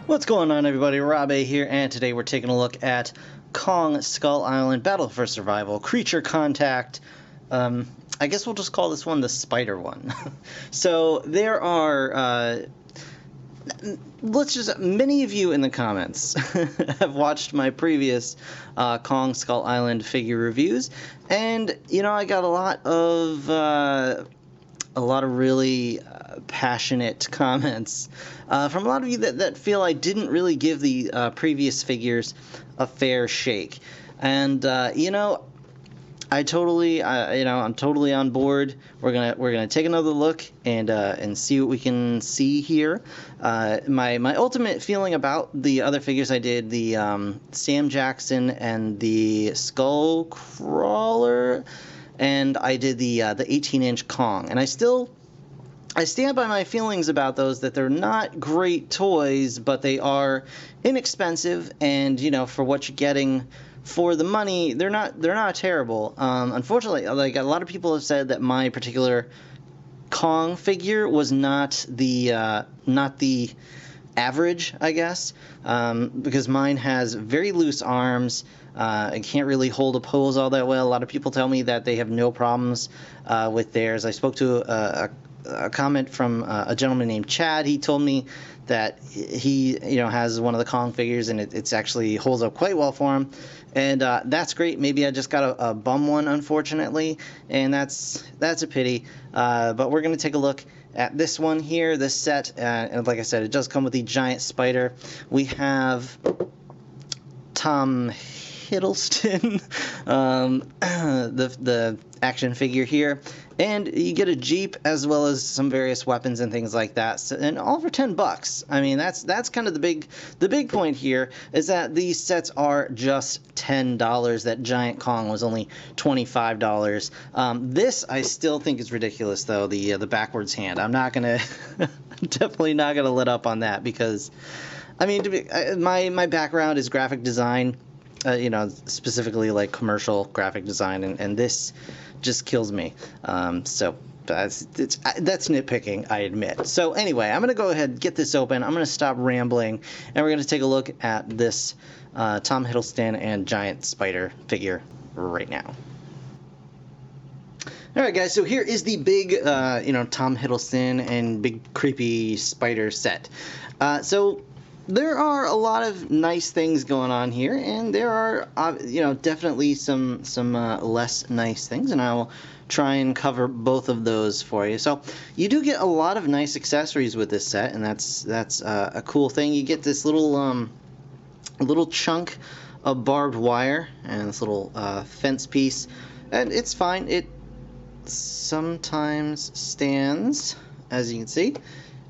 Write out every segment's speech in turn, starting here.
What's going on, everybody? Rob A here, and today we're taking a look at Kong Skull Island Battle for Survival Creature Contact. I guess we'll just call this one the spider one. So there are many of you in the comments have watched my previous Kong Skull Island figure reviews, and I got a lot of really passionate comments from a lot of you that feel I didn't really give the previous figures a fair shake. And I'm totally on board. We're gonna take another look and see what we can see here. My ultimate feeling about the other figures I did, the Sam Jackson and the Skull Crawler, and I did the 18-inch Kong, and I stand by my feelings about those, that they're not great toys, but they are inexpensive, and for what you're getting for the money, they're not terrible. Unfortunately, like a lot of people have said that my particular Kong figure was not the average, I guess, because mine has very loose arms. I can't really hold a pose all that well. A lot of people tell me that they have no problems with theirs. I spoke to a comment from a gentleman named Chad. He told me that he has one of the Kong figures, and it's actually holds up quite well for him, and that's great. Maybe I just got a bum one, unfortunately, and that's a pity. But we're going to take a look at this one here, this set, and like I said, it does come with the giant spider. We have Tom Hiddleston, the action figure here, and you get a Jeep as well as some various weapons and things like that, so, and all for $10. I mean, that's kind of the big point here, is that these sets are just $10. That giant Kong was only $25. This I still think is ridiculous, though, the backwards hand. I'm not gonna definitely not gonna let up on that, because I mean, my background is graphic design. Specifically like commercial graphic design, and this just kills me. So that's nitpicking, I admit. So anyway, I'm going to go ahead and get this open. I'm going to stop rambling, and we're going to take a look at this Tom Hiddleston and giant spider figure right now. All right, guys, so here is the big, Tom Hiddleston and big creepy spider set. So there are a lot of nice things going on here, and there are, definitely some less nice things, and I will try and cover both of those for you. So you do get a lot of nice accessories with this set, and that's a cool thing. You get this little chunk of barbed wire and this little fence piece, and it's fine. It sometimes stands, as you can see.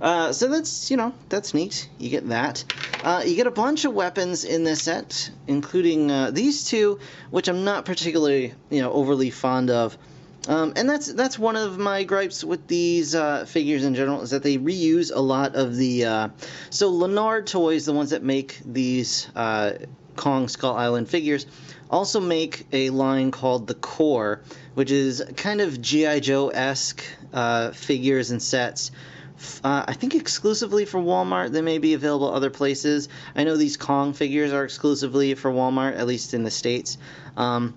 So that's neat. You get that. You get a bunch of weapons in this set, including these two, which I'm not particularly, overly fond of. And that's one of my gripes with these figures in general, is that they reuse a lot of the... So Leonard Toys, the ones that make these Kong Skull Island figures, also make a line called the Core, which is kind of G.I. Joe-esque figures and sets. I think exclusively for Walmart. They may be available other places. I know these Kong figures are exclusively for Walmart, at least in the States. And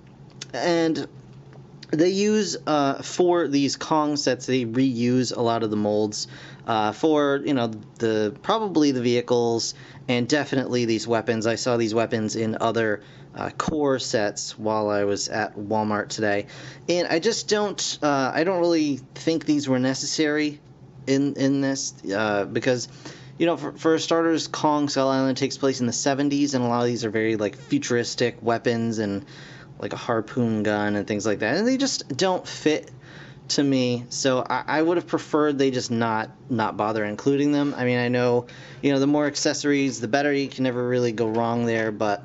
they use, for these Kong sets, they reuse a lot of the molds for, probably the vehicles, and definitely these weapons. I saw these weapons in other core sets while I was at Walmart today. And I just don't really think these were necessary in this, because for starters, Kong Skull Island takes place in the 70s, and a lot of these are very like futuristic weapons and like a harpoon gun and things like that, and they just don't fit to me. So I would have preferred they just not bother including them. I mean, I know the more accessories the better. You can never really go wrong there, but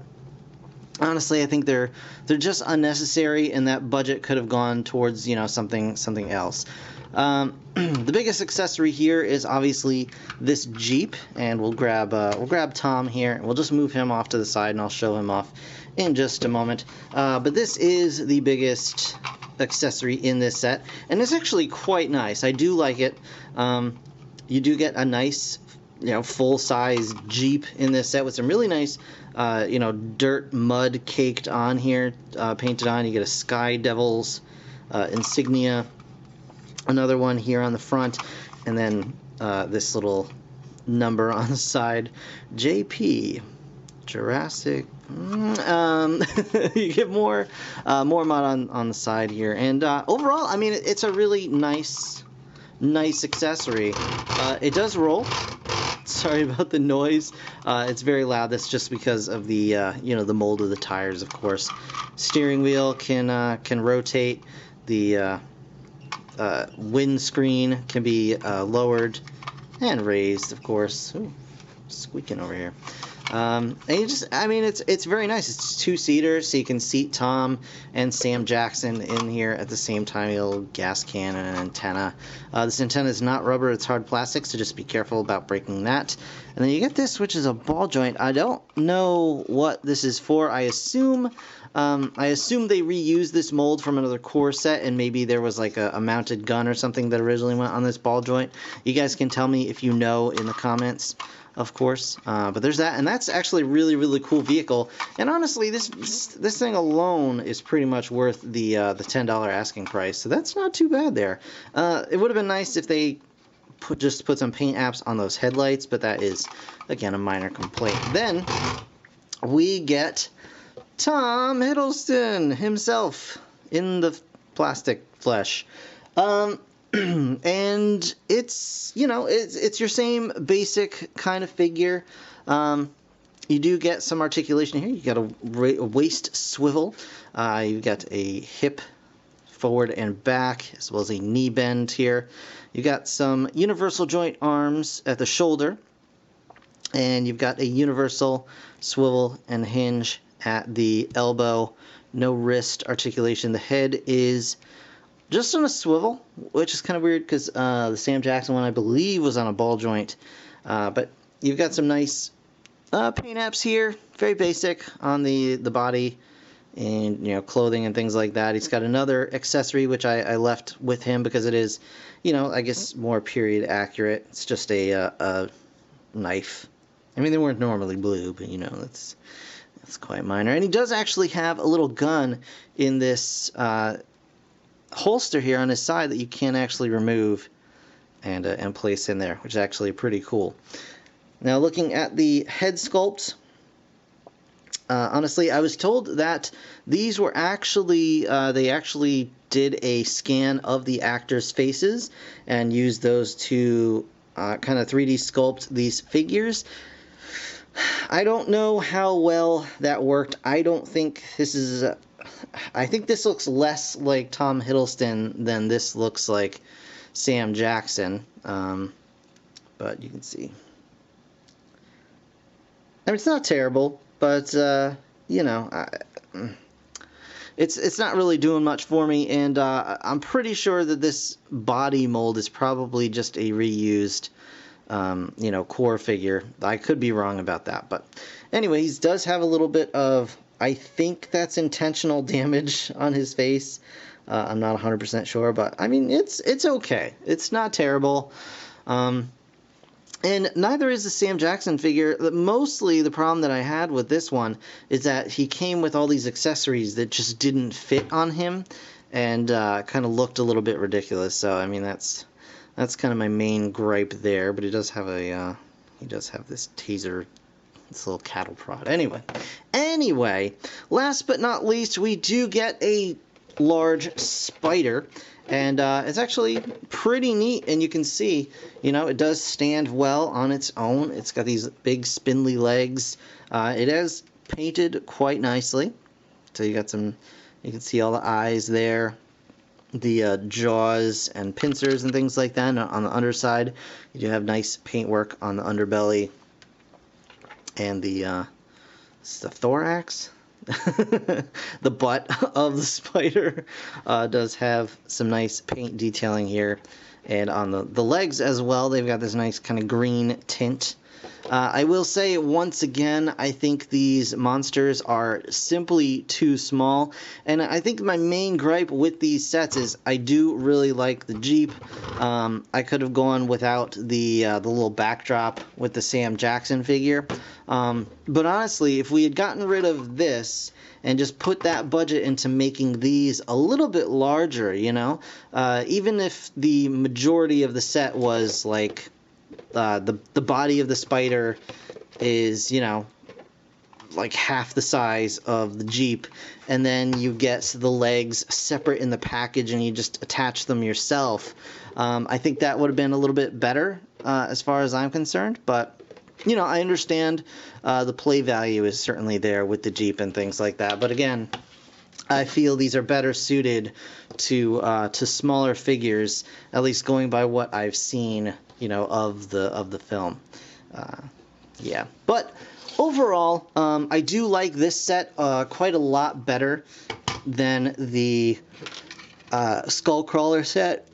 honestly, I think they're just unnecessary, and that budget could have gone towards something else. The biggest accessory here is obviously this Jeep, and we'll grab Tom here, and we'll just move him off to the side, and I'll show him off in just a moment. But this is the biggest accessory in this set, and it's actually quite nice. I do like it. You do get a nice full-size Jeep in this set with some really nice, dirt mud caked on here, painted on. You get a Sky Devils insignia, another one here on the front, and then this little number on the side, JP, Jurassic. You get more mud on the side here, and overall, I mean, it's a really nice accessory. It does roll. Sorry about the noise. It's very loud. That's just because of the the mold of the tires, of course. Steering wheel can rotate. The windscreen can be lowered and raised, of course. Ooh, squeaking over here. And it's very nice. It's two-seater, so you can seat Tom and Sam Jackson in here at the same time. A little gas can and an antenna. This antenna is not rubber; it's hard plastic, so just be careful about breaking that. And then you get this, which is a ball joint. I don't know what this is for. I assume they reused this mold from another core set, and maybe there was like a mounted gun or something that originally went on this ball joint. You guys can tell me if you know in the comments, of course. But there's that, and that's actually a really, really cool vehicle. And honestly, this thing alone is pretty much worth the $10 asking price. So that's not too bad there. It would have been nice if they just put some paint apps on those headlights, but that is, again, a minor complaint. Then we get Tom Hiddleston himself in the plastic flesh. And it's your same basic kind of figure. You do get some articulation here. You got a waist swivel. You've got a hip forward and back, as well as a knee bend here. You got some universal joint arms at the shoulder, and you've got a universal swivel and hinge at the elbow. No wrist articulation. The head is just on a swivel, which is kind of weird because the Sam Jackson one, I believe, was on a ball joint. But you've got some nice paint apps here, very basic on the body and clothing and things like that. He's got another accessory which I left with him because it is, I guess more period accurate. It's just a knife. I mean, they weren't normally blue, but that's quite minor. And he does actually have a little gun in this holster here on his side that you can actually remove and place in there, which is actually pretty cool. Now, looking at the head sculpt, honestly, I was told that these were actually they actually did a scan of the actors' faces and used those to kind of 3D sculpt these figures. I don't know how well that worked. I don't think this is I think this looks less like Tom Hiddleston than this looks like Sam Jackson. But you can see. I mean, it's not terrible, but it's not really doing much for me, and I'm pretty sure that this body mold is probably just a reused core figure. I could be wrong about that, but anyway, he does have a little bit of, I think that's intentional damage on his face. I'm not 100% sure, but I mean, it's okay. It's not terrible. And neither is the Sam Jackson figure. Mostly the problem that I had with this one is that he came with all these accessories that just didn't fit on him and kind of looked a little bit ridiculous. So I mean, that's kind of my main gripe there. But he does have this taser, this little cattle prod. Anyway, last but not least, we do get a large spider. And it's actually pretty neat, and you can see, it does stand well on its own. It's got these big spindly legs. It is painted quite nicely. So you can see all the eyes there, the jaws and pincers and things like that. And on the underside, you do have nice paintwork on the underbelly and the thorax. The butt of the spider does have some nice paint detailing here, and on the legs as well, they've got this nice kind of green tint I will say once again, I think these monsters are simply too small, and I think my main gripe with these sets is I do really like the Jeep. I could have gone without the little backdrop with the Sam Jackson figure, but honestly, if we had gotten rid of this and just put that budget into making these a little bit larger, you know, even if the majority of the set was like the body of the spider is, you know, like half the size of the Jeep, and then you get the legs separate in the package and you just attach them yourself. I think that would have been a little bit better as far as I'm concerned, but you know, I understand the play value is certainly there with the Jeep and things like that, but again, I feel these are better suited to smaller figures, at least going by what I've seen, you know, of the film. Yeah, but overall, I do like this set quite a lot better than the Skullcrawler set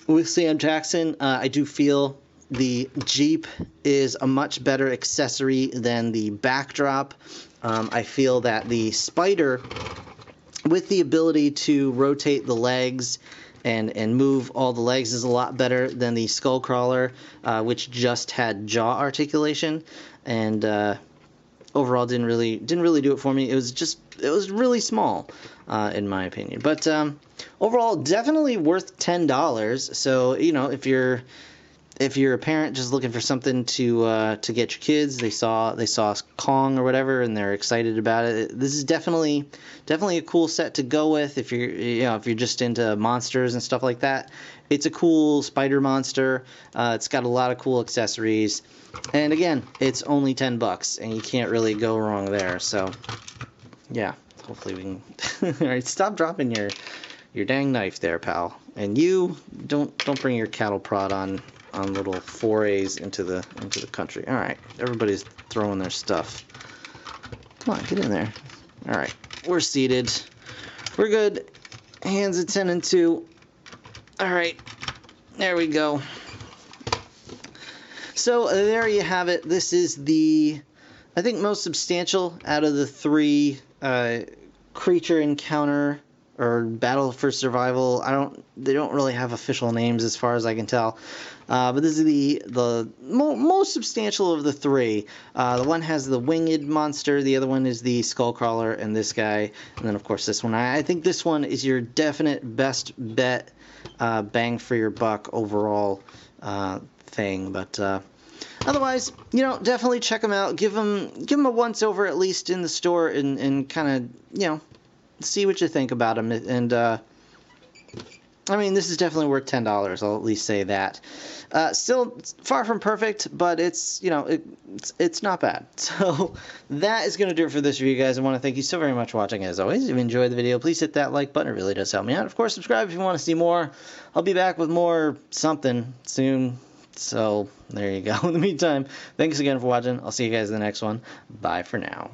with Sam Jackson. I do feel the Jeep is a much better accessory than the backdrop. I feel that the Spider, with the ability to rotate the legs and move all the legs, is a lot better than the Skullcrawler, which just had jaw articulation, and overall didn't really do it for me. It was really small, in my opinion. But overall, definitely worth $10. So you know, if you're a parent just looking for something to get your kids, they saw Kong or whatever and they're excited about it, this is definitely a cool set to go with. If you're just into monsters and stuff like that, it's a cool spider monster. It's got a lot of cool accessories, and again, it's only $10 and you can't really go wrong there. So yeah, hopefully we can all right, stop dropping your dang knife there, pal. And you don't bring your cattle prod on little forays into the country. All right, everybody's throwing their stuff. Come on, get in there. All right, we're seated. We're good. Hands at 10 and 2. All right, there we go. So there you have it. This is the, I think, most substantial out of the 3 creature encounter or battle for survival. They don't really have official names as far as I can tell. But this is the most substantial of the 3. The one has the winged monster, the other one is the Skullcrawler, and this guy, and then of course this one. I think this one is your definite best bet, bang for your buck overall thing. But otherwise, you know, definitely check them out. Give them a once over at least in the store, and kind of, you know, see what you think about them. And I mean, this is definitely worth $10. I'll at least say that. Still far from perfect, but it's, you know, it's not bad. So that is going to do it for this review, guys. I want to thank you so very much for watching. As always, if you enjoyed the video, please hit that like button. It really does help me out. Of course, subscribe if you want to see more. I'll be back with more something soon. So there you go. In the meantime, thanks again for watching. I'll see you guys in the next one. Bye for now.